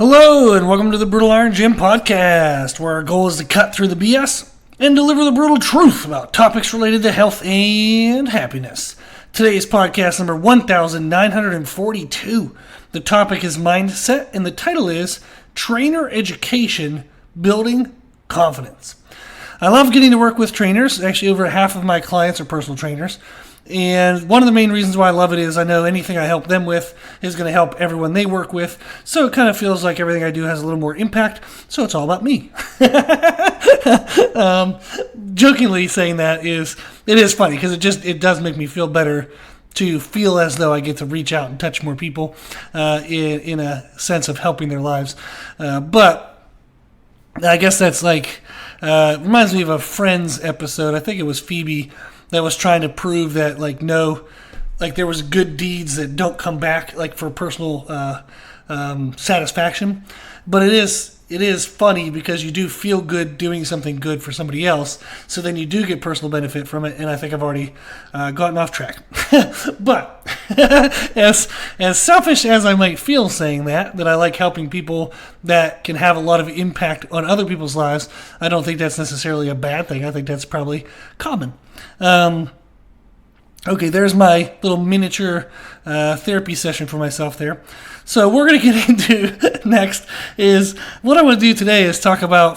Hello, and welcome to the Brutal Iron Gym podcast, where our goal is to cut through the BS and deliver the brutal truth about topics related to health and happiness. Today's podcast number 1942. The topic is mindset, and the title is Trainer Education, Building Confidence. I love getting to work with trainers. Actually, over half of my clients are personal trainers. And one of the main reasons why I love it is I know anything I help them with is going to help everyone they work with. So it kind of feels like everything I do has a little more impact. So it's all about me. Jokingly saying that it is funny because it does make me feel better to feel as though I get to reach out and touch more people in a sense of helping their lives. But I guess that's reminds me of a Friends episode. I think it was Phoebe that was trying to prove that there was good deeds that don't come back for personal satisfaction. But it is funny because you do feel good doing something good for somebody else, so then you do get personal benefit from it, and I think I've already gotten off track. But as selfish as I might feel saying that I like helping people that can have a lot of impact on other people's lives, I don't think that's necessarily a bad thing. I think that's probably common. Okay, there's my little miniature therapy session for myself there. So we're going to get into next is what I want to do today is talk about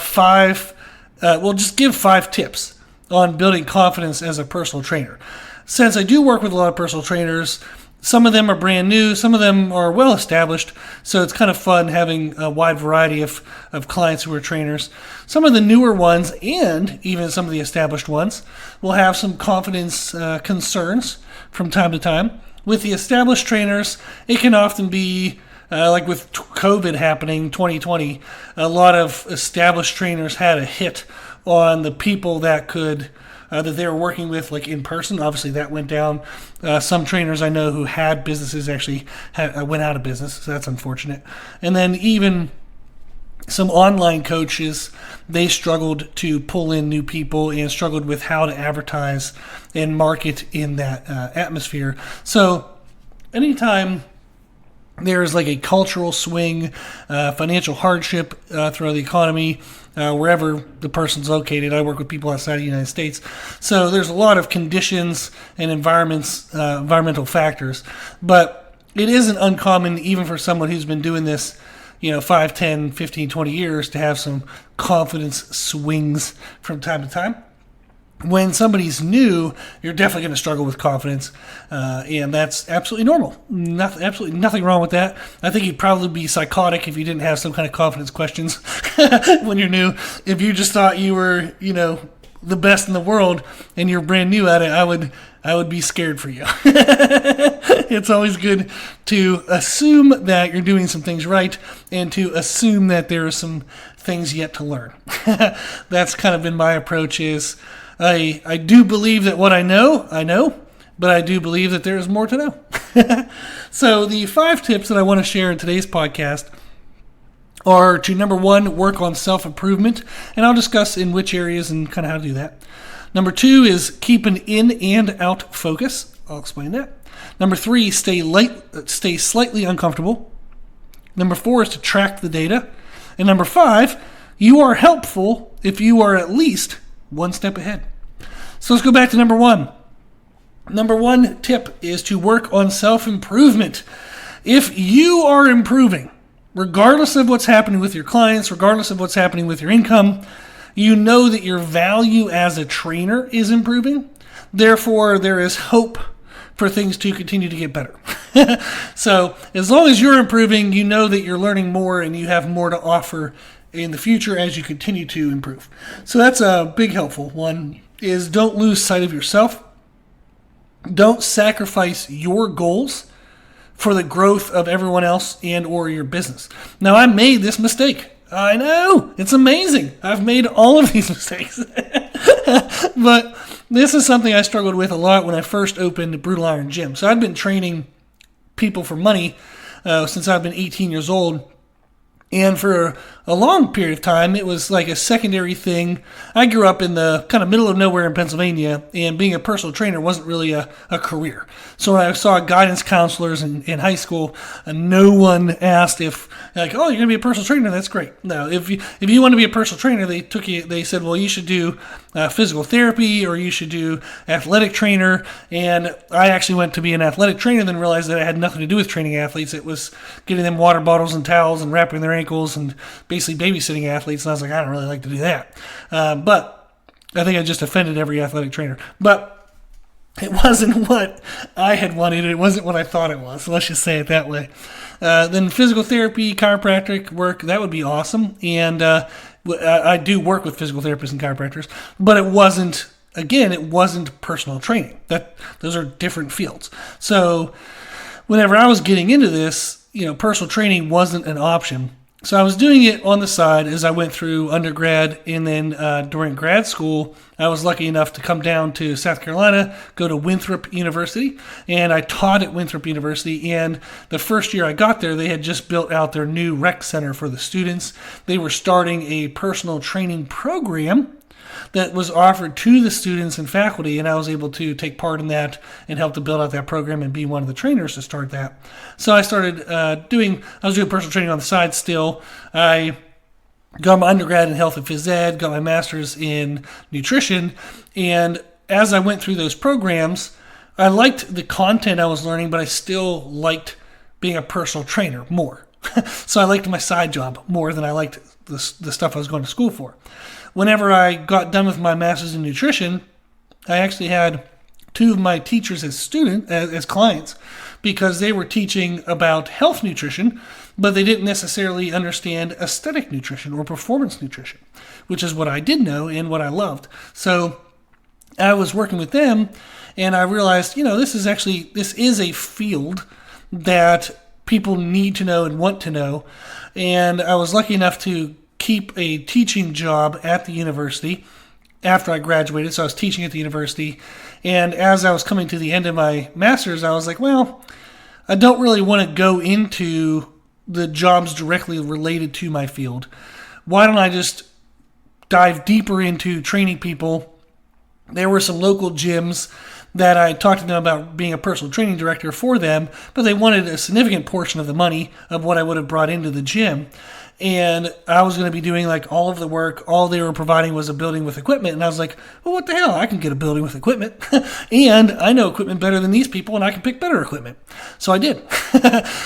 give 5 tips on building confidence as a personal trainer. Since I do work with a lot of personal trainers, some of them are brand new, some of them are well established, so it's kind of fun having a wide variety of clients who are trainers. Some of the newer ones and even some of the established ones will have some confidence concerns from time to time. With the established trainers, it can often be like with COVID happening 2020, a lot of established trainers had a hit on the people that they were working with in person. Obviously that went down. Some trainers I know who had businesses actually went out of business, so that's unfortunate. And then even some online coaches, they struggled to pull in new people and struggled with how to advertise and market in that atmosphere. So anytime there's a cultural swing, financial hardship throughout the economy, wherever the person's located. I work with people outside of the United States. So there's a lot of conditions and environmental factors. But it isn't uncommon, even for someone who's been doing this 5, 10, 15, 20 years, to have some confidence swings from time to time. When somebody's new, you're definitely going to struggle with confidence, and that's absolutely normal. Absolutely nothing wrong with that. I think you'd probably be psychotic if you didn't have some kind of confidence questions when you're new. If you just thought you were, the best in the world and you're brand new at it, I would be scared for you. It's always good to assume that you're doing some things right and to assume that there are some things yet to learn. That's kind of been my approach is, I do believe that what I know, but I do believe that there is more to know. So the 5 tips that I want to share in today's podcast are to, number 1, work on self-improvement, and I'll discuss in which areas and kind of how to do that. Number 2 is keep an in and out focus. I'll explain that. Number 3, stay slightly uncomfortable. Number 4 is to track the data. And number 5, you are helpful if you are at least one step ahead. So let's go back to number 1. Number 1 tip is to work on self-improvement. If you are improving, regardless of what's happening with your clients, regardless of what's happening with your income, you know that your value as a trainer is improving. Therefore, there is hope for things to continue to get better. So as long as you're improving, you know that you're learning more and you have more to offer in the future as you continue to improve. So that's a big helpful one, is don't lose sight of yourself. Don't sacrifice your goals for the growth of everyone else and or your business. Now, I made this mistake. I know, it's amazing. I've made all of these mistakes. But this is something I struggled with a lot when I first opened Brutal Iron Gym. So I've been training people for money since I've been 18 years old. And for a long period of time, it was like a secondary thing. I grew up in the kind of middle of nowhere in Pennsylvania, and being a personal trainer wasn't really a career. So when I saw guidance counselors in high school, no one asked if, like, oh, you're going to be a personal trainer? That's great. No, if you want to be a personal trainer, they said, well, you should do physical therapy or you should do athletic trainer. And I actually went to be an athletic trainer, then realized that it had nothing to do with training athletes. It was getting them water bottles and towels and wrapping their ankles and basically babysitting athletes. And I was like, I don't really like to do that. But I think I just offended every athletic trainer. But it wasn't what I had wanted. It wasn't what I thought it was. So let's just say it that way. Then physical therapy, chiropractic work, that would be awesome. And I do work with physical therapists and chiropractors, but it wasn't personal training. Those are different fields. So whenever I was getting into this, personal training wasn't an option. So I was doing it on the side as I went through undergrad, and then during grad school, I was lucky enough to come down to South Carolina, go to Winthrop University, and I taught at Winthrop University. And the first year I got there, they had just built out their new rec center for the students. They were starting a personal training program that was offered to the students and faculty, and I was able to take part in that and help to build out that program and be one of the trainers to start that. So I started doing personal training on the side still. I got my undergrad in health and phys ed, got my master's in nutrition, and as I went through those programs, I liked the content I was learning, but I still liked being a personal trainer more. So I liked my side job more than I liked the stuff I was going to school for. Whenever I got done with my master's in nutrition, I actually had two of my teachers as clients, because they were teaching about health nutrition, but they didn't necessarily understand aesthetic nutrition or performance nutrition, which is what I did know and what I loved. So I was working with them, and I realized, this is a field that people need to know and want to know. And I was lucky enough to keep a teaching job at the university after I graduated. So I was teaching at the university. And as I was coming to the end of my master's, I was like, well, I don't really want to go into the jobs directly related to my field. Why don't I just dive deeper into training people? There were some local gyms that I talked to them about being a personal training director for them, but they wanted a significant portion of the money of what I would have brought into the gym. And I was going to be doing like all of the work. All they were providing was a building with equipment. And I was like, well, what the hell? I can get a building with equipment. And I know equipment better than these people, and I can pick better equipment. So I did.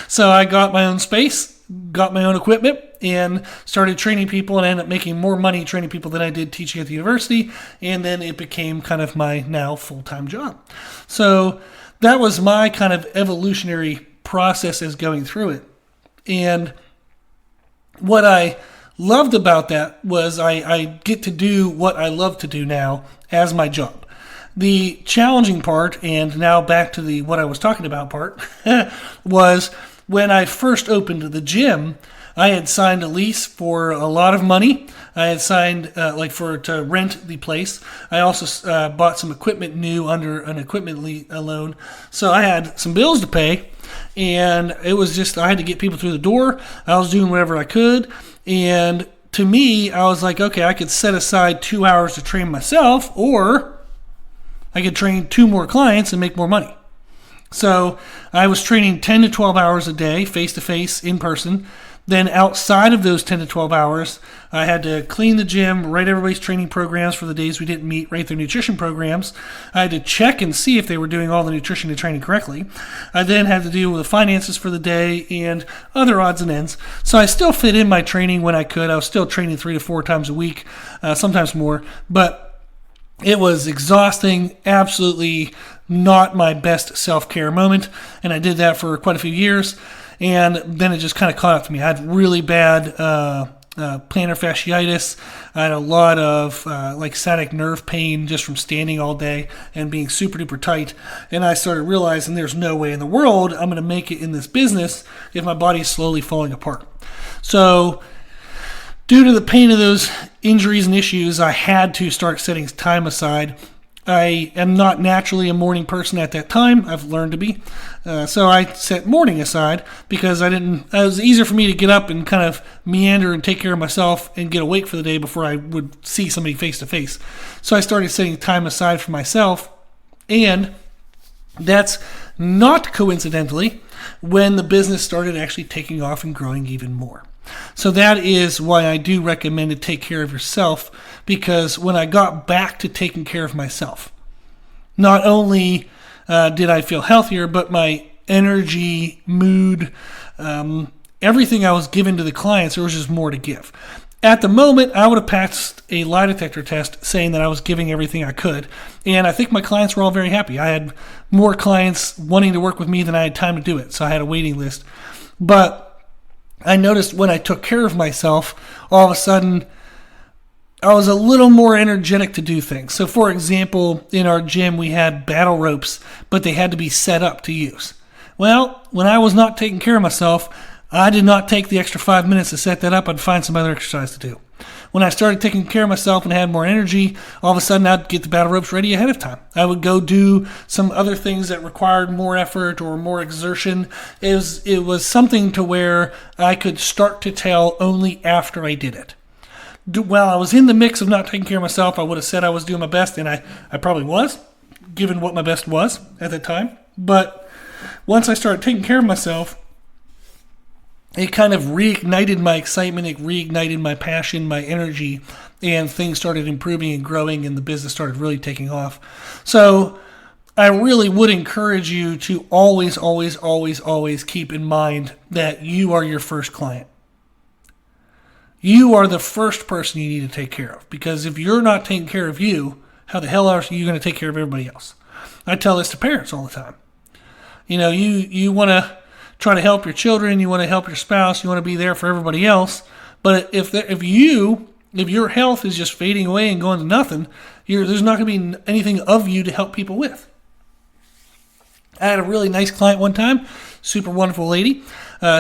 So I got my own space, got my own equipment, and started training people, and I ended up making more money training people than I did teaching at the university. And then it became kind of my now full-time job. So that was my kind of evolutionary process as going through it. And what I loved about that was I get to do what I love to do now as my job. The challenging part, and now back to the what I was talking about part, was when I first opened the gym, I had signed a lease for a lot of money. I had signed to rent the place. I also bought some equipment new under an equipment loan. So I had some bills to pay. And it was just, I had to get people through the door. I was doing whatever I could. And to me, I was like, okay, I could set aside 2 hours to train myself, or I could train 2 more clients and make more money. So I was training 10 to 12 hours a day, face-to-face, in person. Then outside of those 10 to 12 hours, I had to clean the gym, write everybody's training programs for the days we didn't meet, write their nutrition programs. I had to check and see if they were doing all the nutrition and training correctly. I then had to deal with the finances for the day and other odds and ends. So I still fit in my training when I could. I was still training 3 to 4 times a week, sometimes more. But it was exhausting, absolutely not my best self-care moment. And I did that for quite a few years. And then it just kind of caught up to me. I had really bad plantar fasciitis. I had a lot of sciatic nerve pain just from standing all day and being super duper tight. And I started realizing there's no way in the world I'm going to make it in this business if my body's slowly falling apart. So due to the pain of those injuries and issues, I had to start setting time aside. I am not naturally a morning person at that time. I've learned to be. So I set morning aside because it was easier for me to get up and kind of meander and take care of myself and get awake for the day before I would see somebody face to face. So I started setting time aside for myself, and that's not coincidentally when the business started actually taking off and growing even more. So that is why I do recommend to take care of yourself, because when I got back to taking care of myself, not only did I feel healthier, but my energy, mood, everything I was giving to the clients, there was just more to give. At the moment, I would have passed a lie detector test saying that I was giving everything I could, and I think my clients were all very happy. I had more clients wanting to work with me than I had time to do it, so I had a waiting list. But I noticed when I took care of myself, all of a sudden, I was a little more energetic to do things. So, for example, in our gym, we had battle ropes, but they had to be set up to use. Well, when I was not taking care of myself, I did not take the extra 5 minutes to set that up. I'd find some other exercise to do. When I started taking care of myself and had more energy, all of a sudden I'd get the battle ropes ready ahead of time. I would go do some other things that required more effort or more exertion. It was something to where I could start to tell only after I did it. While I was in the mix of not taking care of myself, I would have said I was doing my best, and I probably was, given what my best was at that time. But once I started taking care of myself, it kind of reignited my excitement, it reignited my passion, my energy, and things started improving and growing, and the business started really taking off. So I really would encourage you to always, always, always, always keep in mind that you are your first client. You are the first person you need to take care of, because if you're not taking care of you, how the hell are you going to take care of everybody else? I tell this to parents all the time. You want to try to help your children, you want to help your spouse, you want to be there for everybody else. But if your health is just fading away and going to nothing, there's not going to be anything of you to help people with. I had a really nice client one time, super wonderful lady.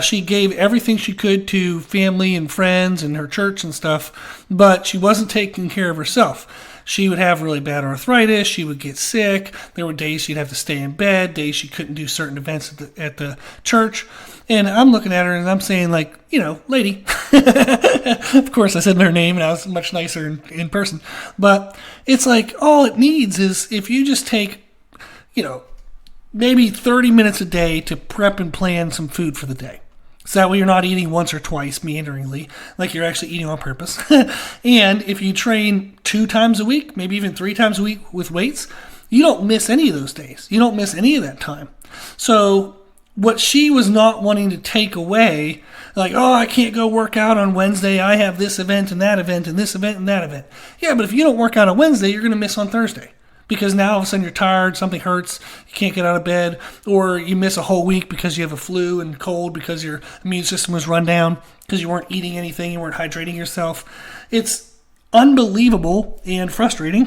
She gave everything she could to family and friends and her church and stuff, but she wasn't taking care of herself. She would have really bad arthritis. She would get sick. There were days she'd have to stay in bed, days she couldn't do certain events at the church. And I'm looking at her and I'm saying, like, lady. Of course, I said her name and I was much nicer in person. But it's like all it needs is if you just take, maybe 30 minutes a day to prep and plan some food for the day. So that way you're not eating once or twice meanderingly, like you're actually eating on purpose. And if you train 2 times a week, maybe even 3 times a week with weights, you don't miss any of those days. You don't miss any of that time. So what she was not wanting to take away, like, I can't go work out on Wednesday. I have this event and that event and this event and that event. Yeah, but if you don't work out on Wednesday, you're going to miss on Thursday. Because now all of a sudden you're tired, something hurts, you can't get out of bed, or you miss a whole week because you have a flu and cold because your immune system was run down, because you weren't eating anything, you weren't hydrating yourself. It's unbelievable and frustrating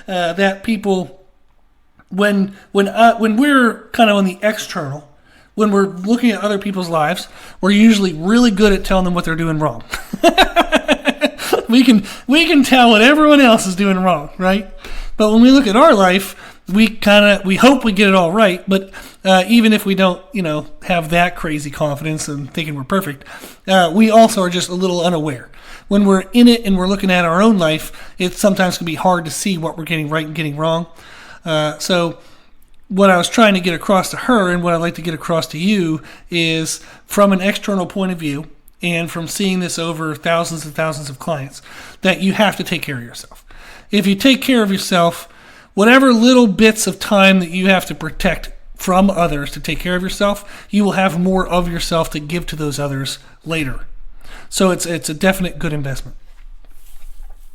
that people, when we're kind of on the external, when we're looking at other people's lives, we're usually really good at telling them what they're doing wrong. We can tell what everyone else is doing wrong, right? But when we look at our life, we hope we get it all right. But even if we don't, have that crazy confidence and thinking we're perfect, we also are just a little unaware. When we're in it and we're looking at our own life, it sometimes can be hard to see what we're getting right and getting wrong. So what I was trying to get across to her, and what I'd like to get across to you, is from an external point of view, and from seeing this over thousands and thousands of clients, that you have to take care of yourself. If you take care of yourself, whatever little bits of time that you have to protect from others to take care of yourself, you will have more of yourself to give to those others later. So it's a definite good investment.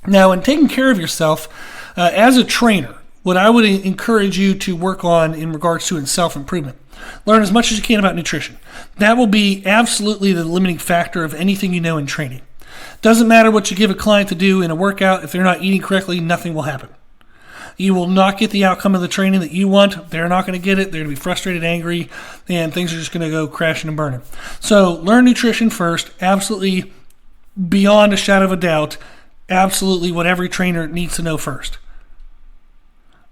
Now, in taking care of yourself, as a trainer, what I would encourage you to work on in regards to self-improvement, learn as much as you can about nutrition. That will be absolutely the limiting factor of anything you know in training. Doesn't matter what you give a client to do in a workout. If they're not eating correctly, nothing will happen. You will not get the outcome of the training that you want. They're not going to get it. They're going to be frustrated, angry, and things are just going to go crashing and burning. So learn nutrition first. Absolutely, beyond a shadow of a doubt, absolutely what every trainer needs to know first.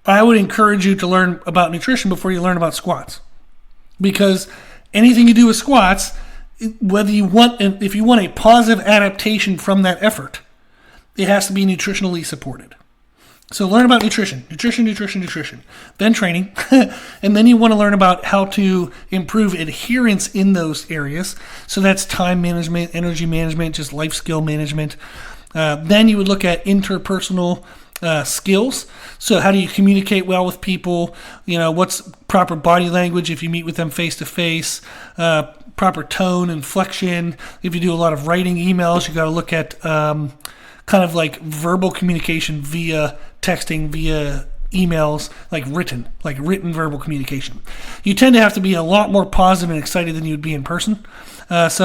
I would encourage you to learn about nutrition before you learn about squats. Because anything you do with squats, if you want a positive adaptation from that effort, it has to be nutritionally supported. So learn about nutrition, then training, and then you want to learn about how to improve adherence in those areas. So that's time management, energy management, just life skill management. Then you would look at interpersonal skills. So how do you communicate well with people? What's proper body language if you meet with them face to face? Proper tone, inflection. If you do a lot of writing emails, you got to look at kind of like verbal communication via texting, via emails, like written verbal communication. You tend to have to be a lot more positive and excited than you would be in person. Like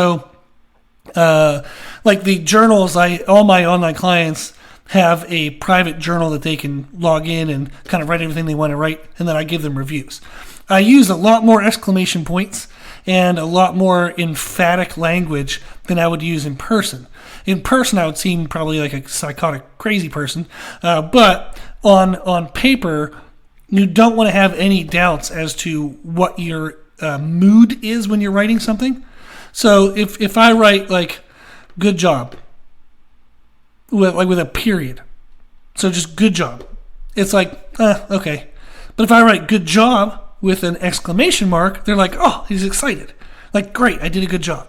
the journals, all my online clients have a private journal that they can log in and kind of write everything they want to write, and then I give them reviews. I use a lot more exclamation points and a lot more emphatic language than I would use in person. In person, I would seem probably like a psychotic, crazy person, but on paper, you don't want to have any doubts as to what your mood is when you're writing something. So if I write like "good job" with a period, so just "good job," it's like okay. But if I write "good job" with an exclamation mark, they're like, oh, he's excited. Like, great, I did a good job.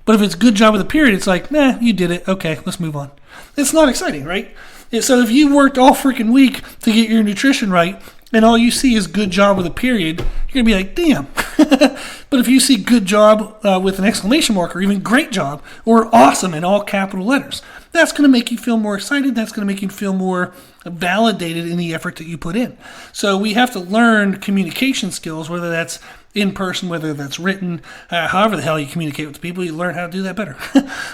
But if it's "good job" with a period, it's like, nah, you did it. Okay, let's move on. It's not exciting, right? So if you worked all freaking week to get your nutrition right, and all you see is "good job" with a period, you're going to be like, damn. But if you see "good job" with an exclamation mark, or even "great job," or "awesome" in all capital letters, that's going to make you feel more excited. That's going to make you feel more validated in the effort that you put in. So we have to learn communication skills, whether that's in person, whether that's written, however the hell you communicate with people, you learn how to do that better.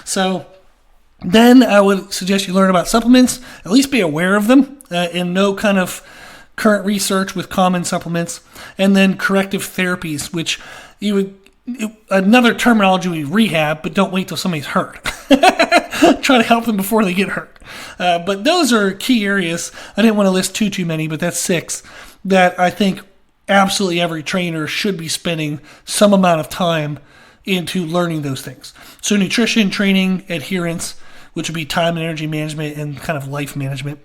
So then I would suggest you learn about supplements, at least be aware of them, and know kind of current research with common supplements, and then corrective therapies, which another terminology would be rehab, but don't wait till somebody's hurt. Try to help them before they get hurt. But those are key areas. I didn't want to list too many, but that's 6 that I think absolutely every trainer should be spending some amount of time into learning those things. So nutrition, training, adherence, which would be time and energy management and kind of life management,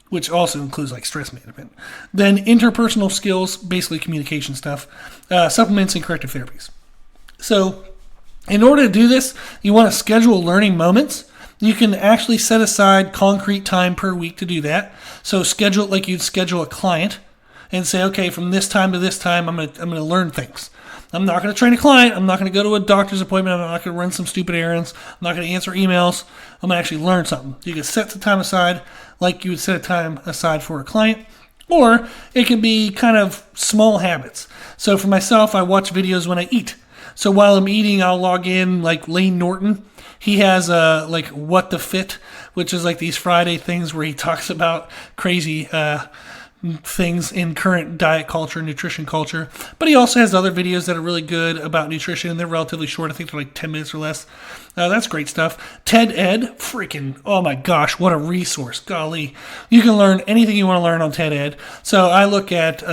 which also includes like stress management. Then interpersonal skills, basically communication stuff, supplements, and corrective therapies. So in order to do this, you want to schedule learning moments. You can actually set aside concrete time per week to do that. So schedule it like you'd schedule a client and say, okay, from this time to this time, I'm going to learn things. I'm not going to train a client. I'm not going to go to a doctor's appointment. I'm not going to run some stupid errands. I'm not going to answer emails. I'm going to actually learn something. You can set the time aside like you would set a time aside for a client, or it can be kind of small habits. So for myself, I watch videos when I eat. So while I'm eating, I'll log in like Lane Norton. He has like What the Fit, which is like these Friday things where he talks about crazy things in current diet culture, nutrition culture. But he also has other videos that are really good about nutrition. They're relatively short. I think they're like 10 minutes or less. That's great stuff. TED Ed, freaking, oh my gosh, what a resource. Golly. You can learn anything you want to learn on TED Ed. So I look at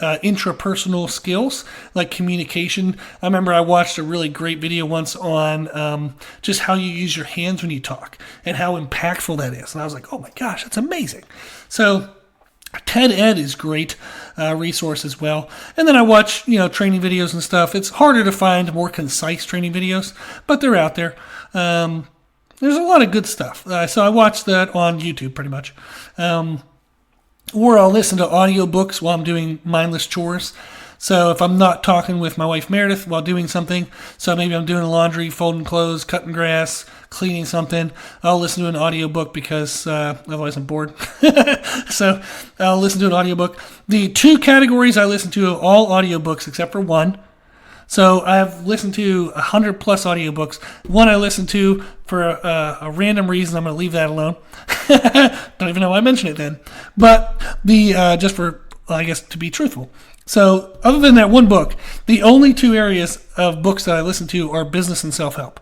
intrapersonal skills like communication. I remember I watched a really great video once on just how you use your hands when you talk and how impactful that is. And I was like, oh my gosh, that's amazing. So TED Ed is great resource as well. And then I watch, training videos and stuff. It's harder to find more concise training videos, but they're out there. There's a lot of good stuff. So I watch that on YouTube pretty much. Or I'll listen to audiobooks while I'm doing mindless chores. So if I'm not talking with my wife Meredith while doing something, so maybe I'm doing laundry, folding clothes, cutting grass, cleaning something, I'll listen to an audiobook because otherwise I'm bored. So I'll listen to an audiobook. The 2 categories I listen to are all audiobooks except for one. So I've listened to 100 plus audiobooks. One I listened to for a random reason. I'm going to leave that alone. Don't even know why I mentioned it then. But just for, I guess, to be truthful. So other than that one book, the only 2 areas of books that I listen to are business and self-help.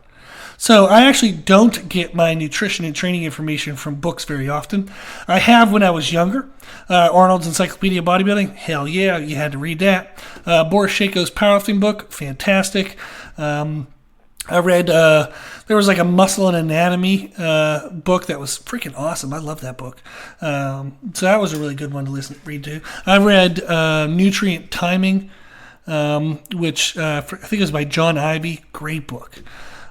So I actually don't get my nutrition and training information from books very often. I have when I was younger. Arnold's Encyclopedia of Bodybuilding, hell yeah, you had to read that. Boris Shako's powerlifting book, fantastic. I read, there was like a muscle and anatomy book that was freaking awesome. I love that book. So that was a really good one to read to. I read Nutrient Timing, which I think it was by John Ivey. Great book.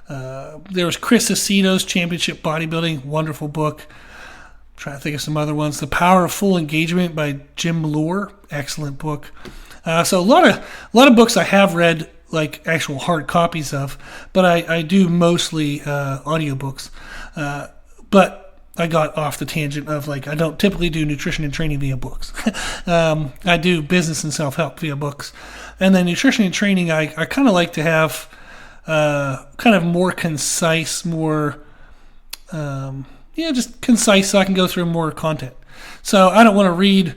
There was Chris Aceto's Championship Bodybuilding, wonderful book. I'm trying to think of some other ones. The Power of Full Engagement by Jim Lohr, excellent book. So a lot of books I have read, like actual hard copies of, but I do mostly audiobooks. But I got off the tangent of I don't typically do nutrition and training via books. I do business and self-help via books. And then nutrition and training, I kind of like to have kind of more concise, more, just concise so I can go through more content. So I don't want to read,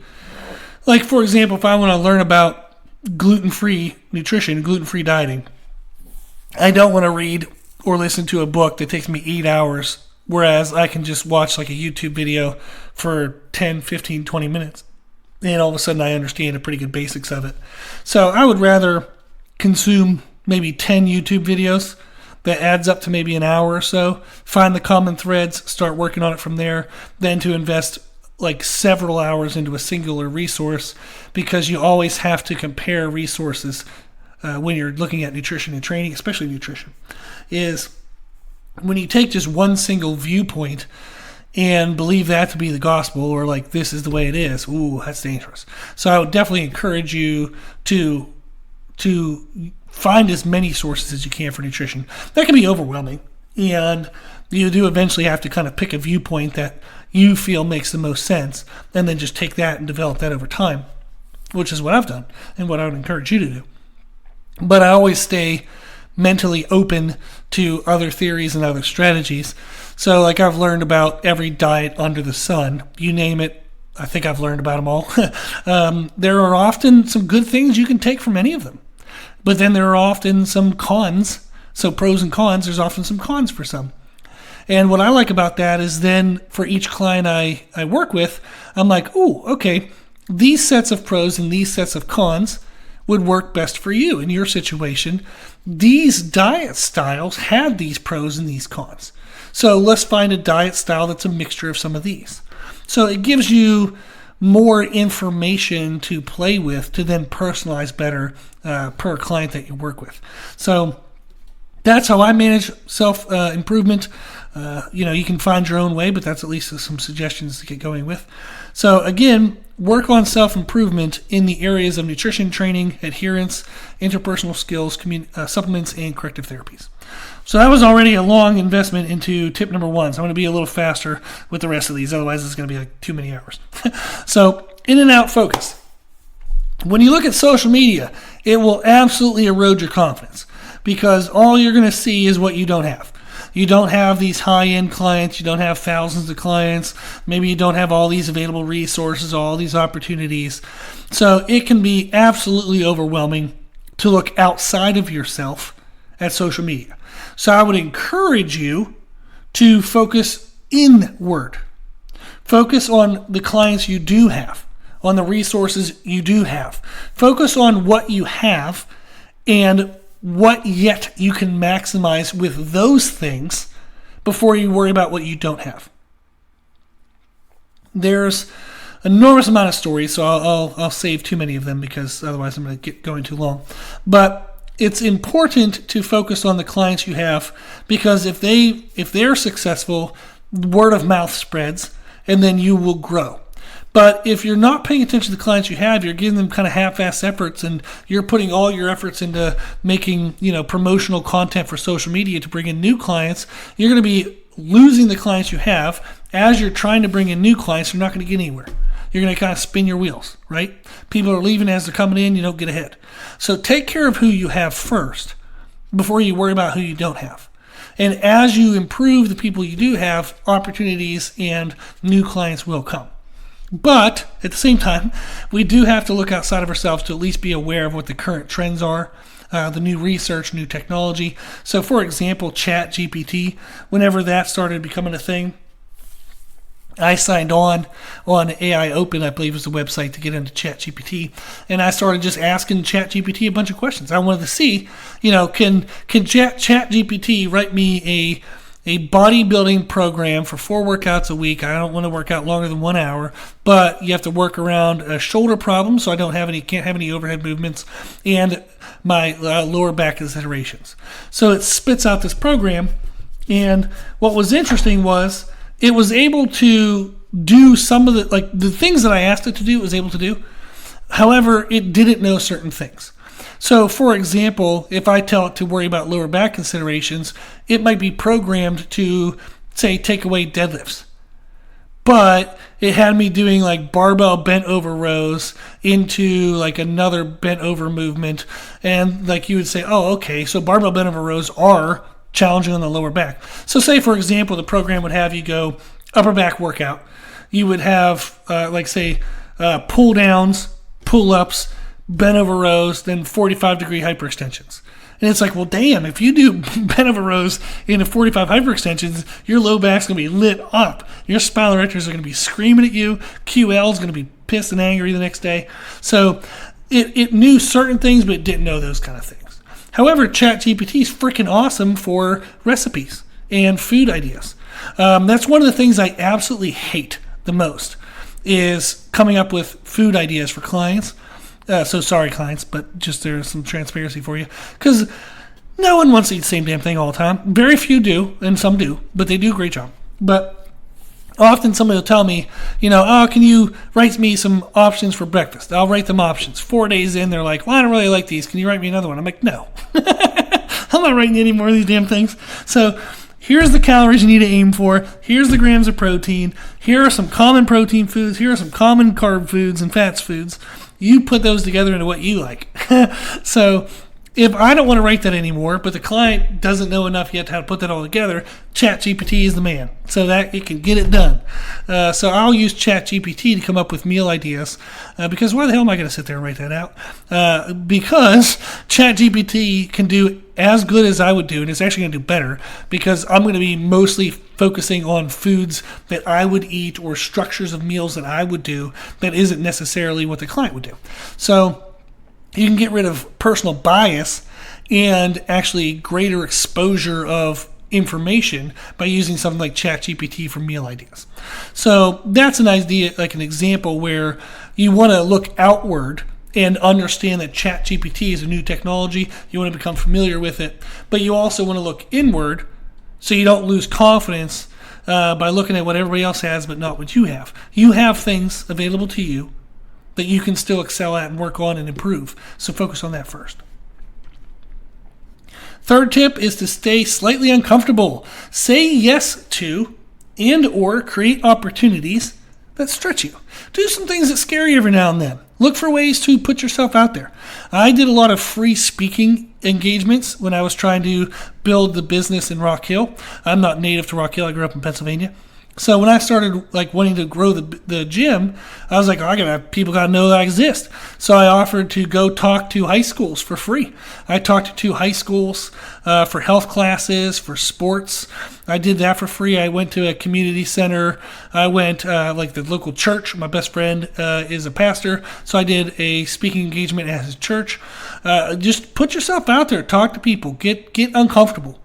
for example, if I want to learn about gluten-free nutrition, gluten-free dieting, I don't want to read or listen to a book that takes me 8 hours, whereas I can just watch a YouTube video for 10, 15, 20 minutes, and all of a sudden I understand a pretty good basics of it. So I would rather consume maybe 10 YouTube videos that adds up to maybe an hour or so, find the common threads, start working on it from there, than to invest several hours into a singular resource, because you always have to compare resources when you're looking at nutrition and training, especially nutrition, is when you take just one single viewpoint and believe that to be the gospel, or this is the way it is, ooh, that's dangerous. So I would definitely encourage you to find as many sources as you can for nutrition. That can be overwhelming, and you do eventually have to kind of pick a viewpoint that you feel makes the most sense, and then just take that and develop that over time, which is what I've done and what I would encourage you to do. But I always stay mentally open to other theories and other strategies. So I've learned about every diet under the sun, you name it, I think I've learned about them all. There are often some good things you can take from any of them, but then there are often some cons. So pros and cons, there's often some cons for some. And what I like about that is then for each client I work with, I'm like, ooh, okay, these sets of pros and these sets of cons would work best for you in your situation. These diet styles have these pros and these cons. So let's find a diet style that's a mixture of some of these. So it gives you more information to play with to then personalize better per client that you work with. So that's how I manage self-improvement. You can find your own way, but that's at least some suggestions to get going with. So again, work on self-improvement in the areas of nutrition training, adherence, interpersonal skills, supplements, and corrective therapies. So that was already a long investment into tip number 1. So I'm going to be a little faster with the rest of these. Otherwise, it's going to be too many hours. So in and out focus. When you look at social media, it will absolutely erode your confidence, because all you're going to see is what you don't have. You don't have these high-end clients. You don't have thousands of clients. Maybe you don't have all these available resources, all these opportunities. So it can be absolutely overwhelming to look outside of yourself at social media. So I would encourage you to focus inward. Focus on the clients you do have, on the resources you do have. Focus on what you have and what yet you can maximize with those things before you worry about what you don't have. There's an enormous amount of stories, so I'll save too many of them because otherwise I'm going to get going too long. But it's important to focus on the clients you have, because if they're successful, word of mouth spreads, and then you will grow. But if you're not paying attention to the clients you have, you're giving them kind of half-ass efforts, and you're putting all your efforts into making, promotional content for social media to bring in new clients, you're going to be losing the clients you have. As you're trying to bring in new clients, you're not going to get anywhere. You're going to kind of spin your wheels, right? People are leaving as they're coming in, you don't get ahead. So take care of who you have first before you worry about who you don't have. And as you improve the people you do have, opportunities and new clients will come. But at the same time, we do have to look outside of ourselves to at least be aware of what the current trends are. the new research, new technology. So, for example, ChatGPT, whenever that started becoming a thing, I signed on AI Open, I believe was the website to get into ChatGPT, and I started just asking ChatGPT a bunch of questions. I wanted to see, can ChatGPT write me a bodybuilding program for 4 workouts a week? I don't want to work out longer than 1 hour, but you have to work around a shoulder problem, so I can't have any overhead movements, and my lower back considerations. So it spits out this program, and what was interesting was it was able to do some of the things that I asked it to do, it was able to do. However, it didn't know certain things. So, for example, if I tell it to worry about lower back considerations, it might be programmed to, say, take away deadlifts. But it had me doing like barbell bent over rows into like another bent over movement. And like you would say, oh, okay, so barbell bent over rows are challenging on the lower back. So say, for example, the program would have you go upper back workout. You would have, pull downs, pull ups, bent over rows, then 45-degree hyperextensions. And it's like, well, damn, if you do bent over rows into 45 hyperextensions, your low back's going to be lit up. Your spinal erectors are going to be screaming at you. QL is going to be pissed and angry the next day. So it knew certain things, but it didn't know those kind of things. However, ChatGPT is freaking awesome for recipes and food ideas. That's one of the things I absolutely hate the most is coming up with food ideas for clients. So sorry, clients, but just there's some transparency for you. Because no one wants to eat the same damn thing all the time. Very few do, and some do, but they do a great job. But often somebody will tell me, can you write me some options for breakfast? I'll write them options. 4 days in, they're like, well, I don't really like these. Can you write me another one? I'm like, no. I'm not writing any more of these damn things. So here's the calories you need to aim for. Here's the grams of protein. Here are some common protein foods. Here are some common carb foods and fats foods. You put those together into what you like. So if I don't want to write that anymore, but the client doesn't know enough yet how to put that all together, ChatGPT is the man, so that it can get it done. So I'll use ChatGPT to come up with meal ideas, because why the hell am I going to sit there and write that out? Because ChatGPT can do as good as I would do, and it's actually going to do better, because I'm going to be mostly focusing on foods that I would eat or structures of meals that I would do that isn't necessarily what the client would do. So you can get rid of personal bias and actually greater exposure of information by using something like ChatGPT for meal ideas. So that's an idea, like an example where you want to look outward and understand that ChatGPT is a new technology. You want to become familiar with it, but you also want to look inward so you don't lose confidence by looking at what everybody else has but not what you have. You have things available to you that you can still excel at and work on and improve. So focus on that first. Third tip is to stay slightly uncomfortable. Say yes to and or create opportunities that stretch you. Do some things that scare you every now and then. Look for ways to put yourself out there. I did a lot of free speaking engagements when I was trying to build the business in Rock Hill. I'm not native to Rock Hill. I grew up in Pennsylvania. So when I started wanting to grow the gym, I was like, people got to know that I exist. So I offered to go talk to high schools for free. I talked to 2 high schools for health classes, for sports. I did that for free. I went to a community center. I went the local church. My best friend is a pastor, so I did a speaking engagement at his church. Just put yourself out there. Talk to people. Get uncomfortable.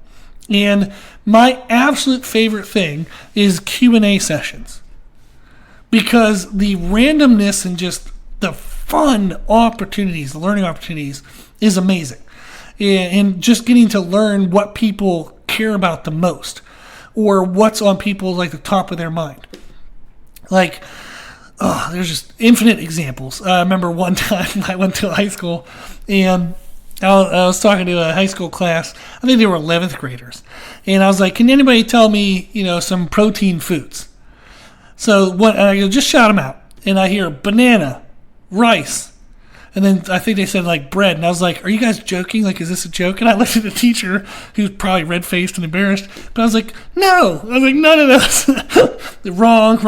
And my absolute favorite thing is Q&A sessions, because the randomness and just the fun opportunities, the learning opportunities is amazing. And just getting to learn what people care about the most or what's on people's the top of their mind. There's just infinite examples. I remember one time I went to a high school and I was talking to a high school class. I think they were 11th graders. And I was like, can anybody tell me, some protein foods? So and I go, just shout them out. And I hear banana, rice. And then I think they said bread. And I was like, are you guys joking? Is this a joke? And I looked at the teacher, who's probably red-faced and embarrassed. But I was like, no. I was like, none of those. wrong.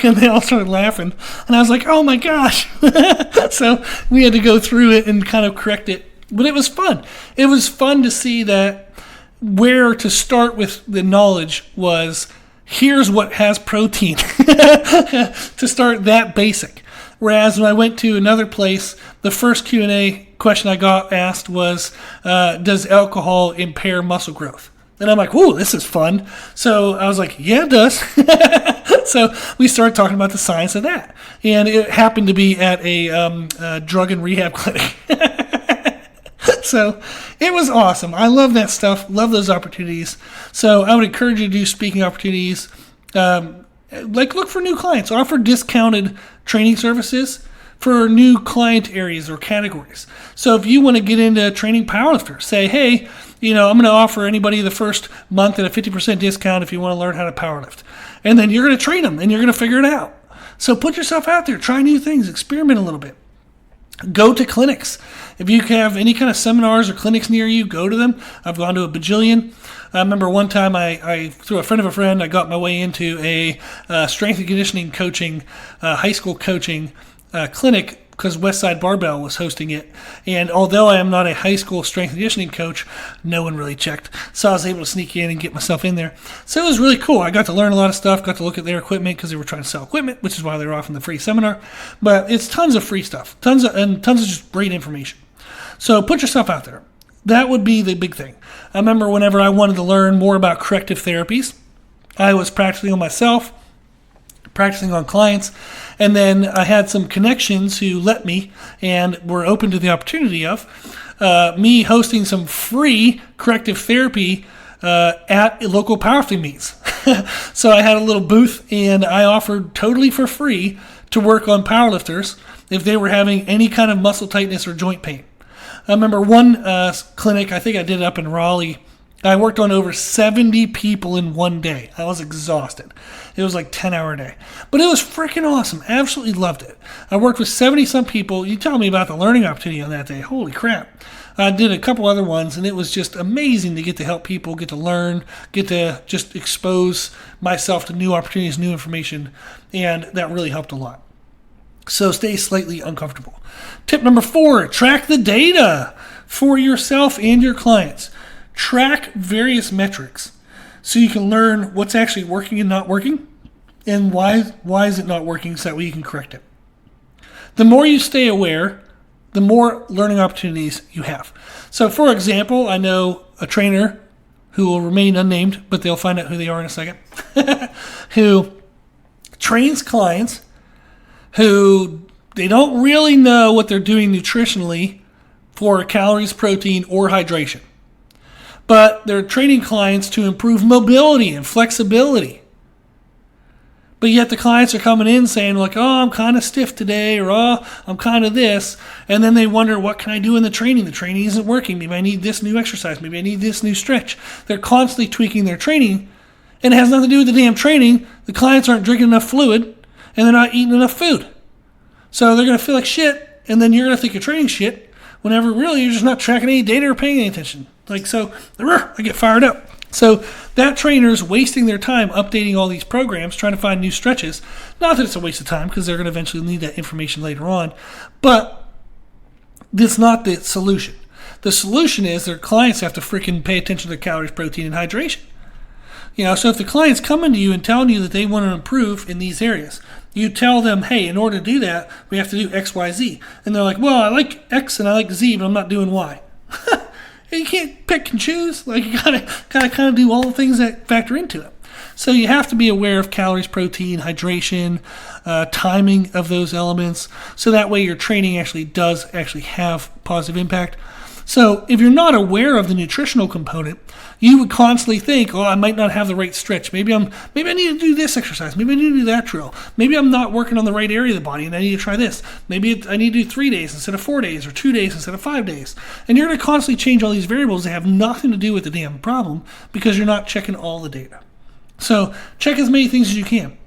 And they all started laughing. And I was like, oh my gosh. So we had to go through it and kind of correct it But it was fun. It was fun to see that where to start with the knowledge was, here's what has protein, to start that basic. Whereas when I went to another place, the first Q&A question I got asked was, does alcohol impair muscle growth? And I'm like, whoa, this is fun. So I was like, yeah, it does. So we started talking about the science of that. And it happened to be at a drug and rehab clinic. So it was awesome. I love that stuff. Love those opportunities. So I would encourage you to do speaking opportunities. Look for new clients. Offer discounted training services for new client areas or categories. So if you want to get into training powerlifters, say, hey, I'm going to offer anybody the first month at a 50% discount if you want to learn how to powerlift. And then you're going to train them and you're going to figure it out. So put yourself out there, try new things, experiment a little bit. Go to clinics. If you have any kind of seminars or clinics near you, go to them. I've gone to a bajillion. I remember one time I through a friend of a friend, I got my way into a strength and conditioning coaching, high school coaching clinic because Westside Barbell was hosting it. And although I am not a high school strength and conditioning coach, no one really checked. So I was able to sneak in and get myself in there. So it was really cool. I got to learn a lot of stuff, got to look at their equipment because they were trying to sell equipment, which is why they were offering the free seminar. But it's tons of free stuff, tons of just great information. So put yourself out there. That would be the big thing. I remember whenever I wanted to learn more about corrective therapies, I was practicing on myself, practicing on clients, and then I had some connections who let me and were open to the opportunity of me hosting some free corrective therapy at local powerlifting meets. So I had a little booth and I offered totally for free to work on powerlifters if they were having any kind of muscle tightness or joint pain. I remember one clinic, I think I did it up in Raleigh. I worked on over 70 people in one day. I was exhausted. It was like 10-hour day. But it was freaking awesome. Absolutely loved it. I worked with 70-some people. You tell me about the learning opportunity on that day. Holy crap. I did a couple other ones, and it was just amazing to get to help people, get to learn, get to just expose myself to new opportunities, new information, and that really helped a lot. So stay slightly uncomfortable. Tip number 4, track the data for yourself and your clients. Track various metrics so you can learn what's actually working and not working, and why is it not working so that way you can correct it. The more you stay aware, the more learning opportunities you have. So, for example, I know a trainer who will remain unnamed, but they'll find out who they are in a second, who trains clients who they don't really know what they're doing nutritionally for calories, protein, or hydration. But they're training clients to improve mobility and flexibility. But yet the clients are coming in saying like, oh, I'm kind of stiff today, or oh, I'm kind of this. And then they wonder, what can I do in the training? The training isn't working. Maybe I need this new exercise. Maybe I need this new stretch. They're constantly tweaking their training, and it has nothing to do with the damn training. The clients aren't drinking enough fluid, and they're not eating enough food. So they're going to feel like shit, and then you're going to think you're training shit, whenever really you're just not tracking any data or paying any attention. So I get fired up. So that trainer's wasting their time updating all these programs, trying to find new stretches. Not that it's a waste of time, because they're going to eventually need that information later on. But that's not the solution. The solution is their clients have to freaking pay attention to their calories, protein, and hydration. So if the client's coming to you and telling you that they want to improve in these areas, you tell them, hey, in order to do that, we have to do X, Y, Z. And they're like, well, I like X and I like Z, but I'm not doing Y. You can't pick and choose. Like, you gotta kind of do all the things that factor into it. So you have to be aware of calories, protein, hydration, timing of those elements, so that way your training does have positive impact. So if you're not aware of the nutritional component, you would constantly think, oh, I might not have the right stretch. Maybe I need to do this exercise. Maybe I need to do that drill. Maybe I'm not working on the right area of the body and I need to try this. Maybe I need to do 3 days instead of 4 days, or 2 days instead of 5 days. And you're going to constantly change all these variables that have nothing to do with the damn problem because you're not checking all the data. So check as many things as you can.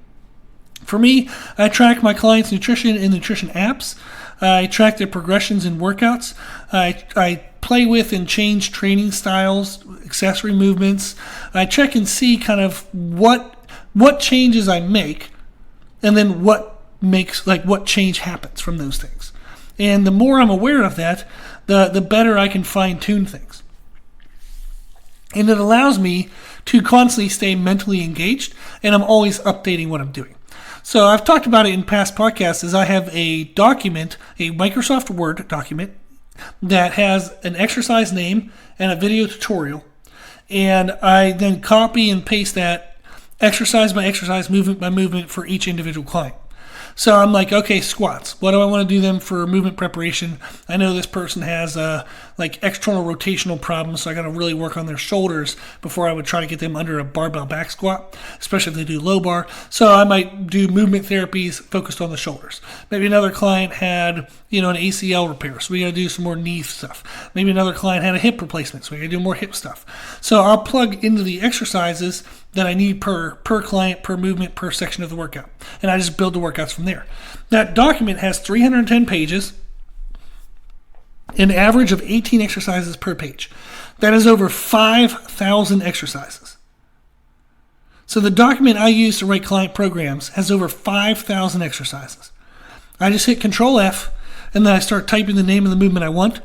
For me, I track my clients' nutrition in nutrition apps. I track their progressions in workouts. I play with and change training styles, accessory movements. I check and see kind of what changes I make, and then what change happens from those things. And the more I'm aware of that, the better I can fine-tune things. And it allows me to constantly stay mentally engaged, and I'm always updating what I'm doing. So I've talked about it in past podcasts, is I have a document, a Microsoft Word document, that has an exercise name and a video tutorial. And I then copy and paste that exercise by exercise, movement by movement for each individual client. So I'm like, okay, squats. What do I want to do them for movement preparation? I know this person has like external rotational problems, so I got to really work on their shoulders before I would try to get them under a barbell back squat, especially if they do low bar. So I might do movement therapies focused on the shoulders. Maybe another client had, an ACL repair, so we got to do some more knee stuff. Maybe another client had a hip replacement, so we got to do more hip stuff. So I'll plug into the exercises that I need per client, per movement, per section of the workout. And I just build the workouts from there. That document has 310 pages, an average of 18 exercises per page. That is over 5,000 exercises. So the document I use to write client programs has over 5,000 exercises. I just hit Control F, and then I start typing the name of the movement I want,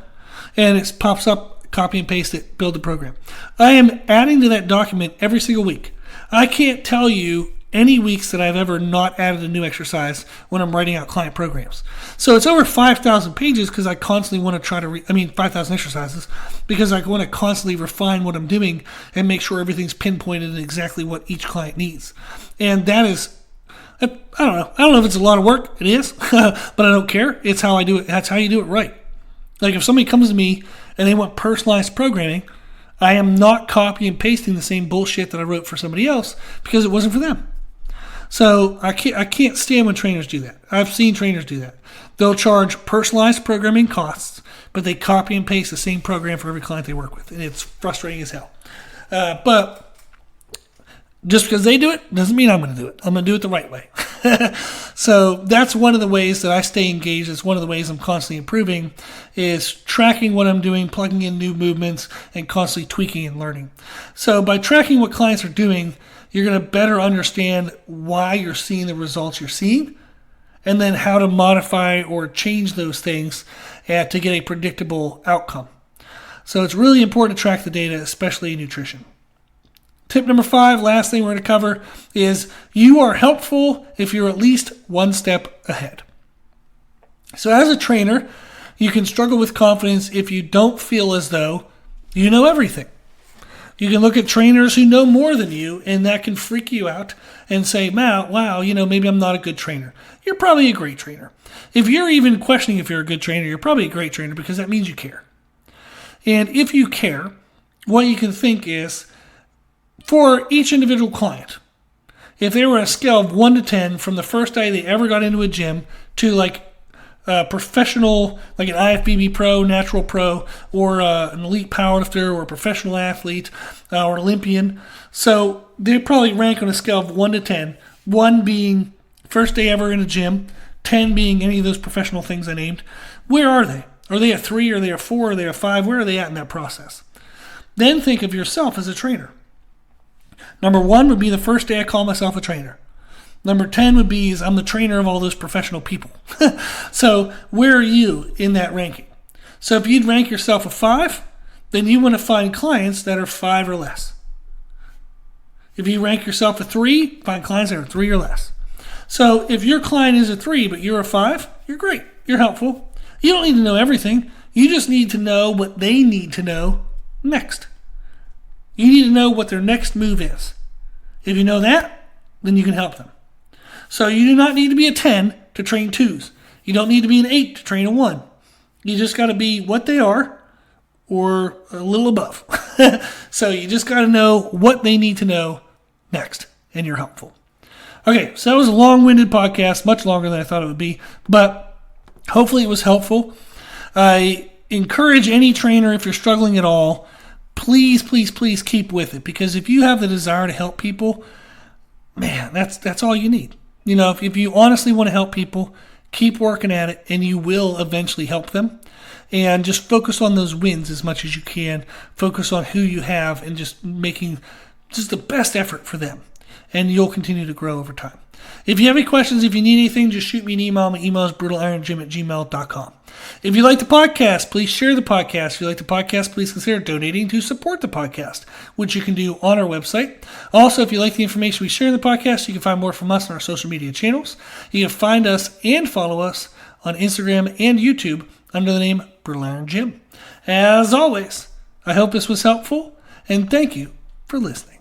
and it pops up, copy and paste it, build the program. I am adding to that document every single week. I can't tell you any weeks that I've ever not added a new exercise when I'm writing out client programs. So it's over 5,000 pages because I constantly want to try to, 5,000 exercises, because I want to constantly refine what I'm doing and make sure everything's pinpointed and exactly what each client needs. And that is, I don't know if it's a lot of work. It is, but I don't care. It's how I do it. That's how you do it right. Like if somebody comes to me and they want personalized programming, I am not copy and pasting the same bullshit that I wrote for somebody else because it wasn't for them. So I can't stand when trainers do that. I've seen trainers do that. They'll charge personalized programming costs, but they copy and paste the same program for every client they work with, and it's frustrating as hell. But just because they do it doesn't mean I'm going to do it. I'm going to do it the right way. So that's one of the ways that I stay engaged. It's one of the ways I'm constantly improving, is tracking what I'm doing, plugging in new movements, and constantly tweaking and learning. So by tracking what clients are doing, you're going to better understand why you're seeing the results you're seeing, and then how to modify or change those things to get a predictable outcome. So it's really important to track the data, especially in nutrition. Tip number 5, last thing we're going to cover, is you are helpful if you're at least one step ahead. So as a trainer, you can struggle with confidence if you don't feel as though you know everything. You can look at trainers who know more than you, and that can freak you out and say, wow, maybe I'm not a good trainer. You're probably a great trainer. If you're even questioning if you're a good trainer, you're probably a great trainer, because that means you care. And if you care, what you can think is, for each individual client, if they were on a scale of 1 to 10 from the first day they ever got into a gym to like a professional, like an IFBB pro, natural pro, or an elite powerlifter, or a professional athlete, or Olympian. So they probably rank on a scale of 1 to 10, 1 being first day ever in a gym, 10 being any of those professional things I named. Where are they? Are they a 3? Are they a 4? Are they a 5? Where are they at in that process? Then think of yourself as a trainer. Number 1 would be the first day I call myself a trainer. Number 10 would be I'm the trainer of all those professional people. So where are you in that ranking? So if you'd rank yourself a 5, then you want to find clients that are 5 or less. If you rank yourself a 3, find clients that are 3 or less. So if your client is a 3 but you're a 5, you're great. You're helpful. You don't need to know everything. You just need to know what they need to know next. You need to know what their next move is. If you know that, then you can help them. So you do not need to be a 10 to train 2s. You don't need to be an 8 to train a 1. You just got to be what they are, or a little above. So you just got to know what they need to know next, and you're helpful. Okay, so that was a long-winded podcast, much longer than I thought it would be, but hopefully it was helpful. I encourage any trainer, if you're struggling at all, please keep with it, because if you have the desire to help people, man, that's all you need. If you honestly want to help people, keep working at it, and you will eventually help them. And just focus on those wins as much as you can. Focus on who you have and just making just the best effort for them. And you'll continue to grow over time. If you have any questions, if you need anything, just shoot me an email. My email is brutalironjim@gmail.com. If you like the podcast, please share the podcast. If you like the podcast, please consider donating to support the podcast, which you can do on our website. Also, if you like the information we share in the podcast, you can find more from us on our social media channels. You can find us and follow us on Instagram and YouTube under the name Brutal Iron Jim. As always, I hope this was helpful, and thank you for listening.